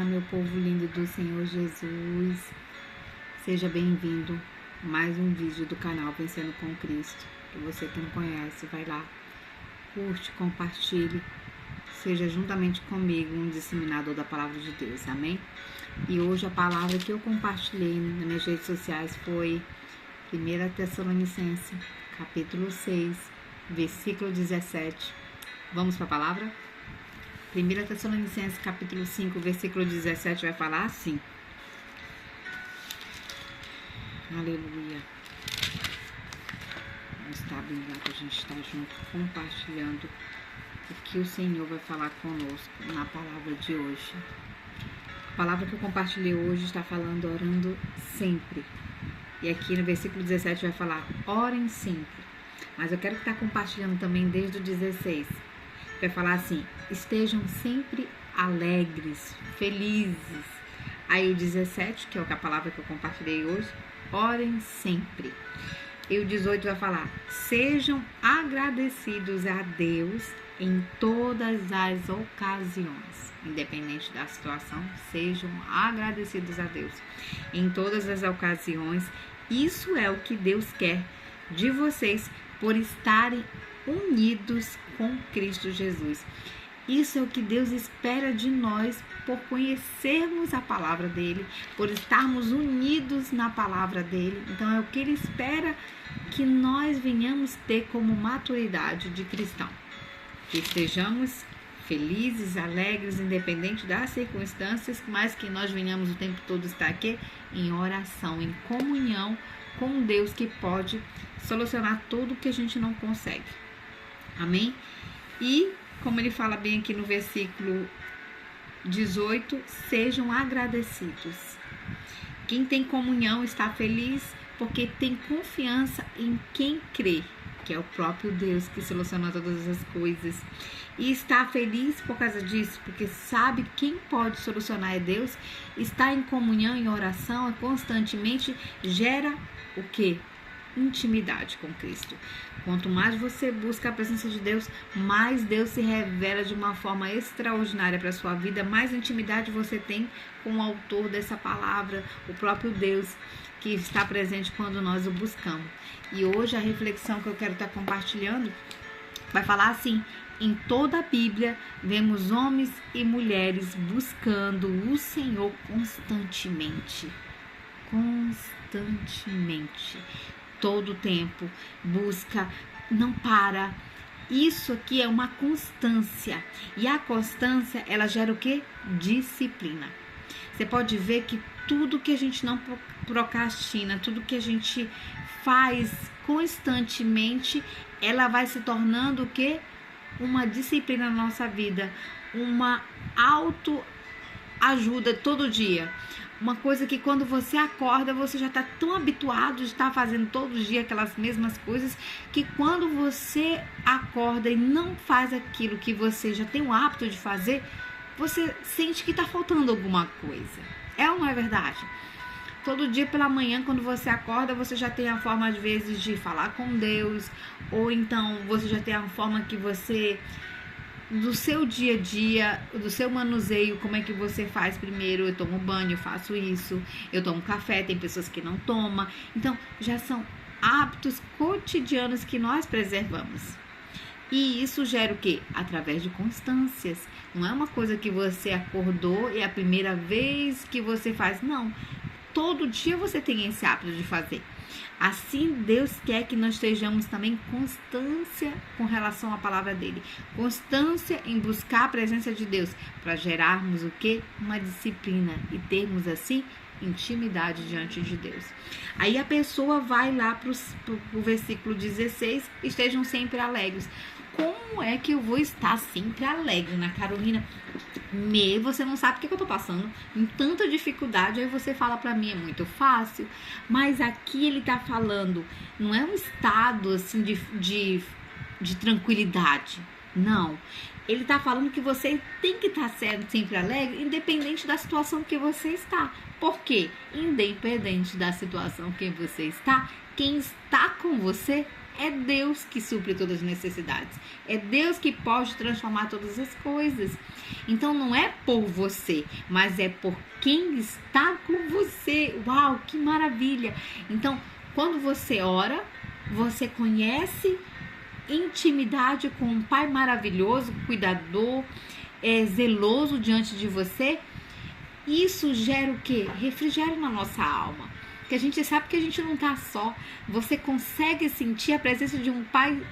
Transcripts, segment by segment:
meu povo lindo do Senhor Jesus. Seja bem-vindo a mais um vídeo do canal Vencendo com Cristo. Que você que não conhece, vai lá, curte, compartilhe. Seja juntamente comigo um disseminador da palavra de Deus, amém? E hoje a palavra que eu compartilhei nas minhas redes sociais foi 1 Tessalonicenses, capítulo 6, versículo 17. Vamos para a palavra? 1 Tessalonicenses, capítulo 5, versículo 17 vai falar assim. Aleluia. Vamos estar bem lá, que a gente está junto, compartilhando o que o Senhor vai falar conosco na palavra de hoje. A palavra que eu compartilhei hoje está falando orando sempre. E aqui no versículo 17 vai falar orem sempre. Mas eu quero estar compartilhando também desde o 16. Vai falar assim, estejam sempre alegres, felizes. Aí o 17, que é a palavra que eu compartilhei hoje, orem sempre. E o 18 vai falar, sejam agradecidos a Deus em todas as ocasiões. Independente da situação, sejam agradecidos a Deus em todas as ocasiões. Isso é o que Deus quer de vocês por estarem unidos com Cristo Jesus. Isso é o que Deus espera de nós por conhecermos a palavra dele, por estarmos unidos na palavra dele. Então é o que ele espera que nós venhamos ter como maturidade de cristão. Que estejamos felizes, alegres, independente das circunstâncias, mas que nós venhamos o tempo todo estar aqui em oração, em comunhão com Deus, que pode solucionar tudo que a gente não consegue. Amém? E, como ele fala bem aqui no versículo 18, sejam agradecidos. Quem tem comunhão está feliz porque tem confiança em quem crê, que é o próprio Deus que soluciona todas as coisas. E está feliz por causa disso, porque sabe quem pode solucionar é Deus. Está em comunhão, em oração, constantemente gera o quê? Intimidade com Cristo. Quanto mais você busca a presença de Deus, mais Deus se revela de uma forma extraordinária para a sua vida, mais intimidade você tem com o autor dessa palavra, o próprio Deus que está presente quando nós o buscamos. E hoje a reflexão que eu quero estar compartilhando vai falar assim: em toda a Bíblia vemos homens e mulheres buscando o Senhor constantemente. Todo o tempo, busca, não para. Isso aqui é uma constância. E a constância, ela gera o quê? Disciplina. Você pode ver que tudo que a gente não procrastina, tudo que a gente faz constantemente, ela vai se tornando o quê? Uma disciplina na nossa vida. Uma autoajuda todo dia. Uma coisa que quando você acorda, você já está tão habituado de estar fazendo todo dia aquelas mesmas coisas, que quando você acorda e não faz aquilo que você já tem o hábito de fazer, você sente que está faltando alguma coisa. É ou não é verdade? Todo dia pela manhã, quando você acorda, você já tem a forma, às vezes, de falar com Deus, ou então você já tem a forma que você... do seu dia a dia, do seu manuseio, como é que você faz primeiro. Eu tomo banho, eu faço isso, eu tomo café, tem pessoas que não tomam. Então, já são hábitos cotidianos que nós preservamos. E isso gera o quê? Através de constâncias. Não é uma coisa que você acordou e é a primeira vez que você faz. Não. Todo dia você tem esse hábito de fazer. Assim, Deus quer que nós estejamos também constância com relação à palavra dele. Constância em buscar a presença de Deus, para gerarmos o quê? Uma disciplina e termos assim intimidade diante de Deus. Aí a pessoa vai lá para o versículo 16, estejam sempre alegres. Como é que eu vou estar sempre alegre, né, Carolina? Você não sabe o que eu tô passando em tanta dificuldade. Aí você fala pra mim, é muito fácil. Mas aqui ele tá falando, não é um estado assim de tranquilidade. Não. Ele tá falando que você tem que estar sempre alegre, independente da situação que você está. Por quê? Independente da situação que você está, quem está com você É Deus que supre todas as necessidades. É Deus que pode transformar todas as coisas. Então não é por você, mas é por quem está com você. Uau, que maravilha! Então, quando você ora, você conhece intimidade com um Pai maravilhoso, cuidador, zeloso diante de você. Isso gera o quê? Refrigério na nossa alma. Porque a gente sabe que a gente não está só. Você consegue sentir a presença de um Pai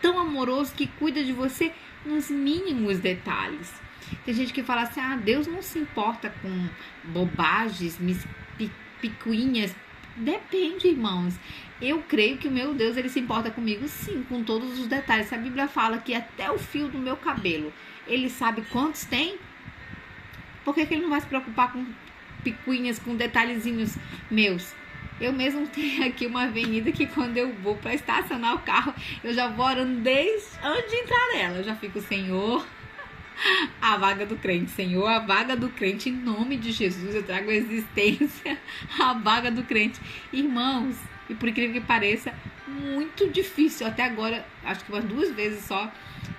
tão amoroso que cuida de você nos mínimos detalhes. Tem gente que fala assim, Deus não se importa com bobagens, picuinhas. Depende, irmãos. Eu creio que o meu Deus, ele se importa comigo sim, com todos os detalhes. Se a Bíblia fala que até o fio do meu cabelo, ele sabe quantos tem, por que ele não vai se preocupar com picuinhas, com detalhezinhos meus? Eu mesmo tenho aqui uma avenida que quando eu vou para estacionar o carro, eu já vou orando desde antes de entrar nela. Eu já fico, Senhor, a vaga do crente, Senhor, a vaga do crente, em nome de Jesus, eu trago a existência, a vaga do crente. Irmãos, e por incrível que pareça, muito difícil, até agora, acho que umas 2 vezes só,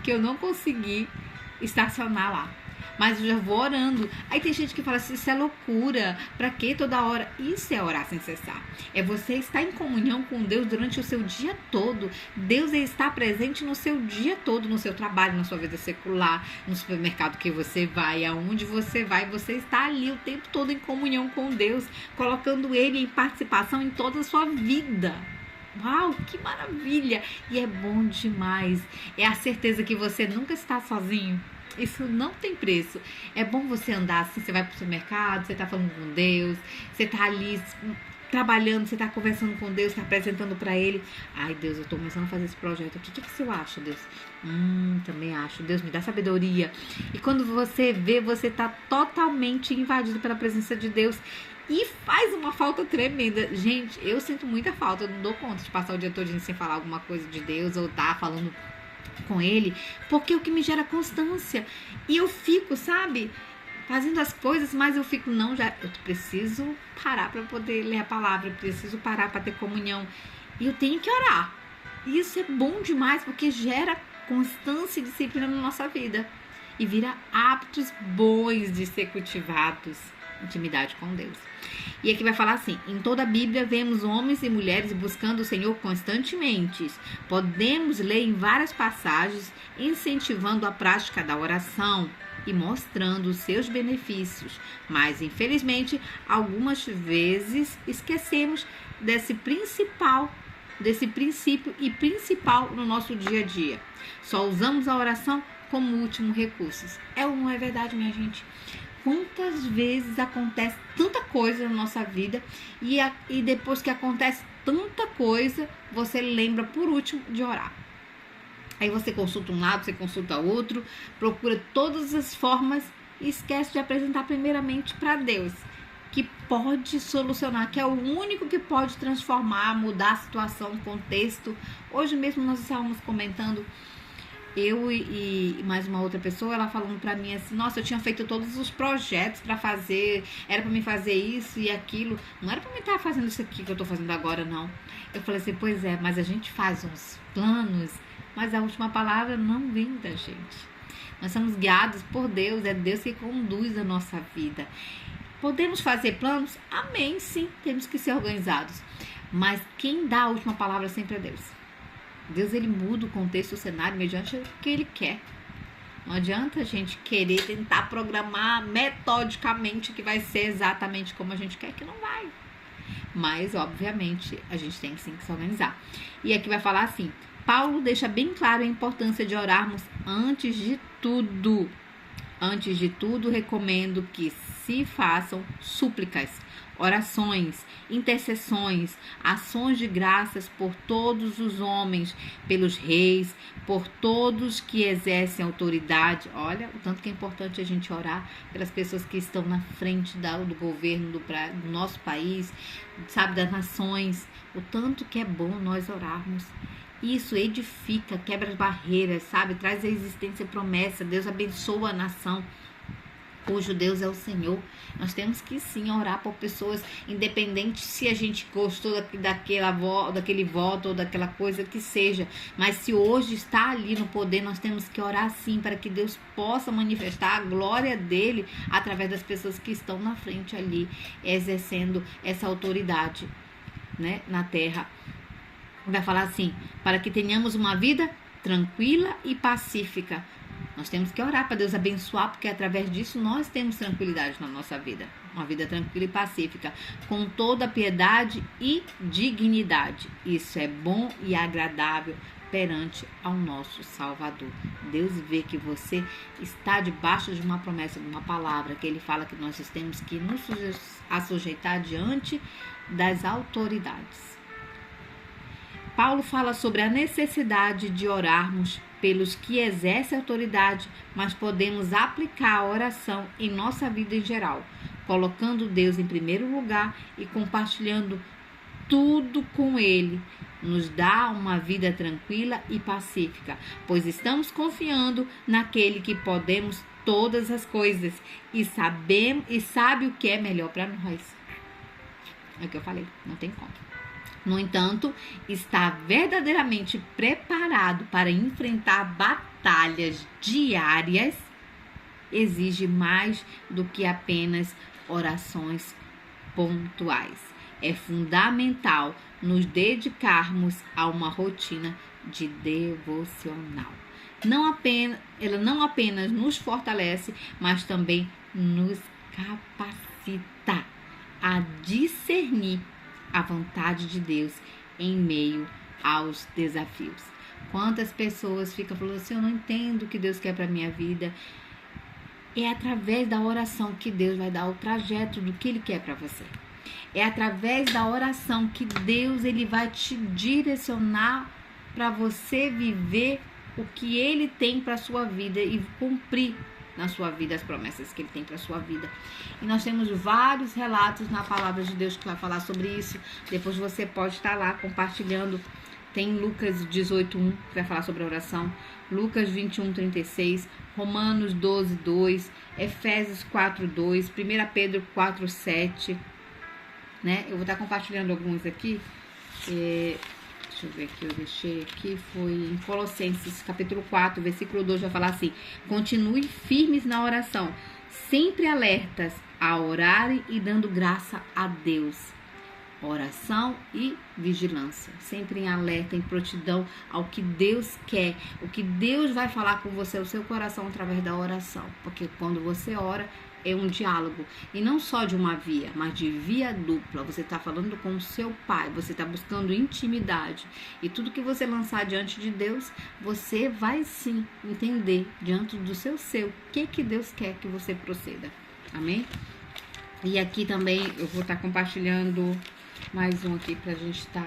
que eu não consegui estacionar lá. Mas eu já vou orando. Aí tem gente que fala assim, isso é loucura, pra que toda hora? Isso é orar sem cessar. É você estar em comunhão com Deus durante o seu dia todo. Deus está presente no seu dia todo, no seu trabalho, na sua vida secular, no supermercado que você vai, aonde você vai, você está ali o tempo todo em comunhão com Deus, colocando Ele em participação em toda a sua vida. Uau, que maravilha! E é bom demais. É a certeza que você nunca está sozinho. Isso não tem preço. É bom você andar assim, você vai pro supermercado, você tá falando com Deus, você tá ali trabalhando, você tá conversando com Deus, tá apresentando pra Ele. Ai, Deus, eu tô começando a fazer esse projeto aqui. O que você acha, Deus? Também acho. Deus, me dá sabedoria. E quando você vê, você tá totalmente invadido pela presença de Deus. E faz uma falta tremenda. Gente, eu sinto muita falta. Eu não dou conta de passar o dia todo sem falar alguma coisa de Deus ou tá falando com Ele, porque é o que me gera constância. E eu fico, sabe, fazendo as coisas, mas eu fico, eu preciso parar para poder ler a palavra, eu preciso parar para ter comunhão. E eu tenho que orar. E isso é bom demais, porque gera constância e disciplina na nossa vida. E vira hábitos bons de ser cultivados. Intimidade com Deus. E aqui vai falar assim, em toda a Bíblia vemos homens e mulheres buscando o Senhor constantemente. Podemos ler em várias passagens incentivando a prática da oração e mostrando os seus benefícios. Mas, infelizmente, algumas vezes esquecemos desse princípio e principal no nosso dia a dia. Só usamos a oração como último recurso. É ou não é verdade, minha gente? Quantas vezes acontece tanta coisa na nossa vida e depois que acontece tanta coisa, você lembra por último de orar. Aí você consulta um lado, você consulta outro, procura todas as formas e esquece de apresentar primeiramente para Deus, que pode solucionar, que é o único que pode transformar, mudar a situação, o contexto. Hoje mesmo nós estávamos comentando, eu e mais uma outra pessoa, ela falando pra mim assim, nossa, eu tinha feito todos os projetos pra fazer, era pra mim fazer isso e aquilo, não era pra mim estar fazendo isso aqui que eu tô fazendo agora, não. Eu falei assim, pois é, mas a gente faz uns planos, mas a última palavra não vem da gente. Nós somos guiados por Deus, é Deus que conduz a nossa vida. Podemos fazer planos? Amém, sim, temos que ser organizados. Mas quem dá a última palavra sempre é Deus. Deus, ele muda o contexto, o cenário, mediante o que ele quer. Não adianta a gente querer tentar programar metodicamente que vai ser exatamente como a gente quer, que não vai. Mas, obviamente, a gente tem sim que se organizar. E aqui vai falar assim, Paulo deixa bem claro a importância de orarmos antes de tudo. Antes de tudo, recomendo que se façam súplicas, orações, intercessões, ações de graças por todos os homens, pelos reis, por todos que exercem autoridade. Olha, o tanto que é importante a gente orar pelas pessoas que estão na frente do governo do nosso país, sabe, das nações. O tanto que é bom nós orarmos. Isso edifica, quebra as barreiras, sabe? Traz a existência e promessa. Deus abençoa a nação. cujo Deus é o Senhor. Nós temos que sim orar por pessoas, independente se a gente gostou daquele voto ou daquela coisa que seja. Mas se hoje está ali no poder, nós temos que orar sim para que Deus possa manifestar a glória dele através das pessoas que estão na frente ali, exercendo essa autoridade, né, na terra. Vai falar assim: para que tenhamos uma vida tranquila e pacífica. Nós temos que orar para Deus abençoar, porque através disso nós temos tranquilidade na nossa vida. Uma vida tranquila e pacífica, com toda piedade e dignidade. Isso é bom e agradável perante ao nosso Salvador. Deus vê que você está debaixo de uma promessa, de uma palavra, que ele fala que nós temos que nos assujeitar diante das autoridades. Paulo fala sobre a necessidade de orarmos pelos que exercem autoridade, mas podemos aplicar a oração em nossa vida em geral, colocando Deus em primeiro lugar e compartilhando tudo com Ele. Nos dá uma vida tranquila e pacífica, pois estamos confiando naquele que podemos todas as coisas e sabe o que é melhor para nós. É o que eu falei, não tem como. No entanto, estar verdadeiramente preparado para enfrentar batalhas diárias exige mais do que apenas orações pontuais. É fundamental nos dedicarmos a uma rotina de devocional. Ela não apenas nos fortalece, mas também nos capacita a discernir a vontade de Deus em meio aos desafios. Quantas pessoas ficam falando assim: eu não entendo o que Deus quer para minha vida. É através da oração que Deus vai dar o trajeto do que Ele quer para você. É através da oração que Deus ele vai te direcionar para você viver o que Ele tem para sua vida e cumprir na sua vida as promessas que Ele tem para sua vida. E nós temos vários relatos na palavra de Deus que vai falar sobre isso. Depois você pode estar lá compartilhando. Tem Lucas 18:1 que vai falar sobre a oração, Lucas 21:36, Romanos 12:2, Efésios 4:2, 1 Pedro 4:7, né? Eu vou estar compartilhando alguns aqui. Deixa eu ver aqui, eu deixei aqui, foi em Colossenses capítulo 4, versículo 2, vai falar assim: continue firmes na oração, sempre alertas a orarem e dando graça a Deus. Oração e vigilância, sempre em alerta, em prontidão ao que Deus quer, o que Deus vai falar com você, o seu coração através da oração, porque quando você ora, é um diálogo, e não só de uma via, mas de via dupla. Você está falando com o seu pai, você está buscando intimidade, e tudo que você lançar diante de Deus, você vai sim entender diante do seu ser o que Deus quer que você proceda. Amém? E aqui também eu vou estar compartilhando mais um aqui para a gente estar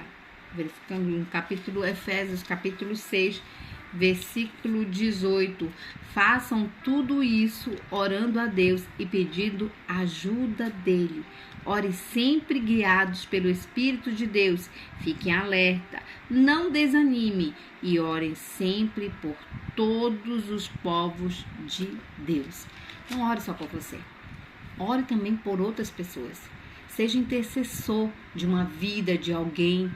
verificando no capítulo Efésios, capítulo 6, versículo 18. Façam tudo isso orando a Deus e pedindo ajuda dele. Ore sempre guiados pelo Espírito de Deus. Fiquem alerta, não desanime e orem sempre por todos os povos de Deus. Não ore só por você. Ore também por outras pessoas. Seja intercessor de uma vida, de alguém.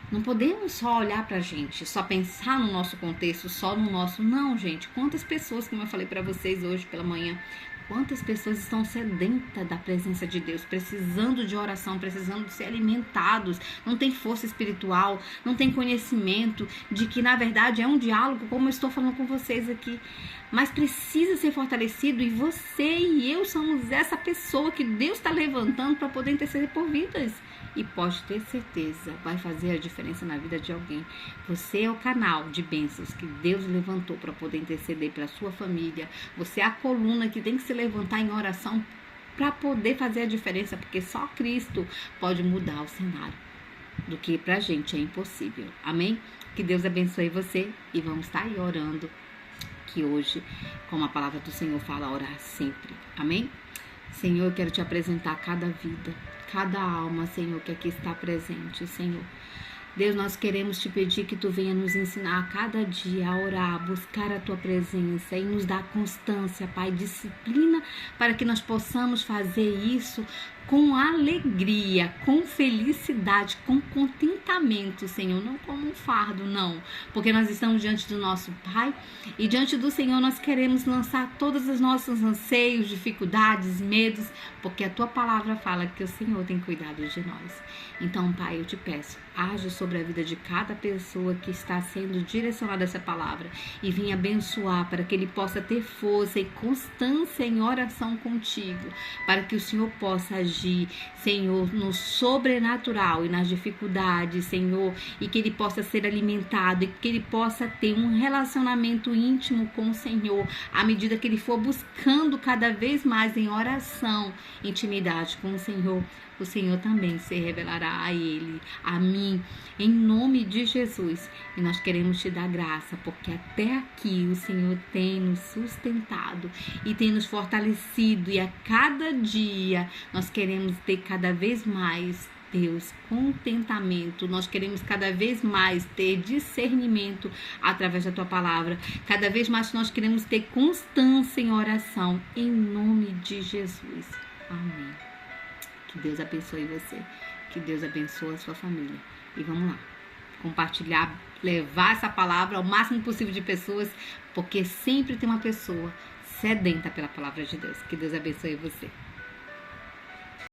Não podemos só olhar pra gente, só pensar no nosso contexto, só no nosso... Não, gente. Quantas pessoas, como eu falei pra vocês hoje pela manhã, quantas pessoas estão sedentas da presença de Deus, precisando de oração, precisando de ser alimentados, não tem força espiritual, não tem conhecimento de que, na verdade, é um diálogo, como eu estou falando com vocês aqui, mas precisa ser fortalecido, e você e eu somos essa pessoa que Deus está levantando para poder interceder por vidas. E pode ter certeza, vai fazer a diferença na vida de alguém. Você é o canal de bênçãos que Deus levantou para poder interceder pela sua família. Você é a coluna que tem que se levantar em oração para poder fazer a diferença, porque só Cristo pode mudar o cenário do que pra gente é impossível. Amém? Que Deus abençoe você e vamos estar aí orando, que hoje, como a palavra do Senhor fala, orar sempre. Amém? Senhor, eu quero te apresentar cada vida, cada alma, Senhor, que aqui está presente, Senhor. Deus, nós queremos te pedir que tu venha nos ensinar a cada dia a orar, a buscar a tua presença e nos dar constância, Pai, disciplina para que nós possamos fazer isso com alegria, com felicidade, com contentamento, Senhor, não como um fardo, não, porque nós estamos diante do nosso Pai e diante do Senhor nós queremos lançar todos os nossos anseios, dificuldades, medos, porque a tua palavra fala que o Senhor tem cuidado de nós. Então, Pai, eu te peço, age sobre a vida de cada pessoa que está sendo direcionada a essa palavra e venha abençoar para que ele possa ter força e constância em oração contigo, para que o Senhor possa agir, Senhor, no sobrenatural e nas dificuldades, Senhor, e que ele possa ser alimentado e que ele possa ter um relacionamento íntimo com o Senhor, à medida que ele for buscando cada vez mais em oração, intimidade com o Senhor também se revelará a ele, a mim, em nome de Jesus. E nós queremos te dar graça, porque até aqui o Senhor tem nos sustentado e tem nos fortalecido, e a cada dia nós queremos ter cada vez mais, Deus, contentamento. Nós queremos cada vez mais ter discernimento através da tua palavra. Cada vez mais nós queremos ter constância em oração, em nome de Jesus. Amém. Que Deus abençoe você, que Deus abençoe a sua família. E vamos lá, compartilhar, levar essa palavra ao máximo possível de pessoas, porque sempre tem uma pessoa sedenta pela palavra de Deus. Que Deus abençoe você.